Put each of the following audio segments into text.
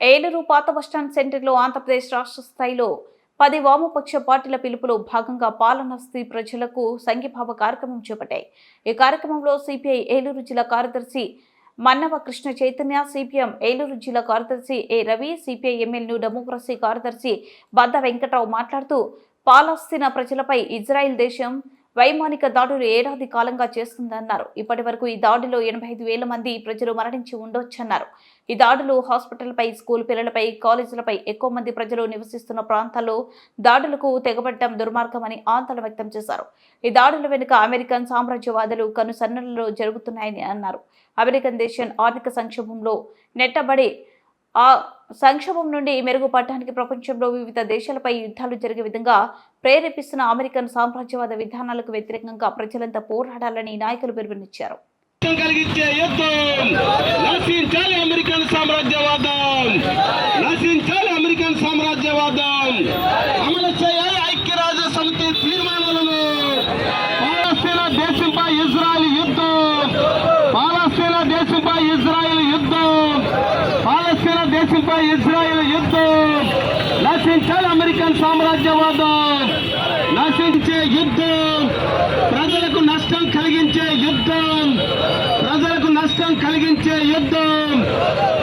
ఏలూరు పాత బస్టాండ్ సెంటర్లో ఆంధ్రప్రదేశ్ రాష్ట్ర స్థాయిలో 10 వామపక్ష పార్టీల పిలుపులో భాగంగా పాలనాస్తి ప్రజలకు సంఘీభావ కార్యక్రమం చేపట్టాయి. ఈ కార్యక్రమంలో సిపిఐ ఏలూరు జిల్లా కార్యదర్శి మన్నవ కృష్ణ చైతన్య, సిపిఎం ఏలూరు జిల్లా కార్యదర్శి ఏ రవి, సిపిఐ ఎమ్మెల్యే డెమోక్రసీ కార్యదర్శి బద్ద వెంకట్రావు మాట్లాడుతూ పాలస్తీనా ప్రజలపై ఇజ్రాయెల్ దేశం వైమానిక దాడులు ఏడాది కాలంగా చేస్తుందన్నారు. ఇప్పటి వరకు ఈ దాడిలో 85,000 మంది ప్రజలు మరణించి ఉండొచ్చన్నారు. ఈ దాడులు హాస్పిటల్పై, స్కూల్ పిల్లలపై, కాలేజీలపై, ఎక్కువ మంది ప్రజలు నివసిస్తున్న ప్రాంతాల్లో దాడులకు తెగబడటం దుర్మార్గమని ఆందోళన వ్యక్తం చేశారు. ఈ దాడుల వెనుక అమెరికన్ సామ్రాజ్యవాదులు కనుసన్నలలో జరుగుతున్నాయని అన్నారు. అమెరికన్ దేశం ఆర్థిక సంక్షోభంలో నెట్టబడి ఆ సంక్షోభం నుండి మెరుగుపడటానికి ప్రపంచంలో వివిధ దేశాలపై యుద్ధాలు జరిగే విధంగా ప్రేరేపిస్తున్న అమెరికన్ సామ్రాజ్యవాద విధానాలకు వ్యతిరేకంగా ప్రజలంతా పోరాడాలని నాయకులు పిలుపునిచ్చారు. అమలు చేయాలి ఐక్యరాజ్య సమితి తీర్మానాలను. పాలస్తీనా దేశంపై ఇజ్రాయెల్ యుద్ధం, పాలస్తీనా దేశంపై ఇజ్రాయెల్ యుద్ధం, పాలస్తీనా దేశంపై ఇజ్రాయెల్ యుద్ధం. నశించాలి అమెరికన్ సామ్రాజ్యవాదం, నశించే యుద్ధం, ప్రజలకు నష్టం కలిగించే యుద్ధం, ప్రజలకు నష్టం కలిగించే యుద్ధం,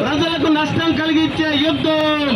ప్రజలకు నష్టం కలిగించే యుద్ధం.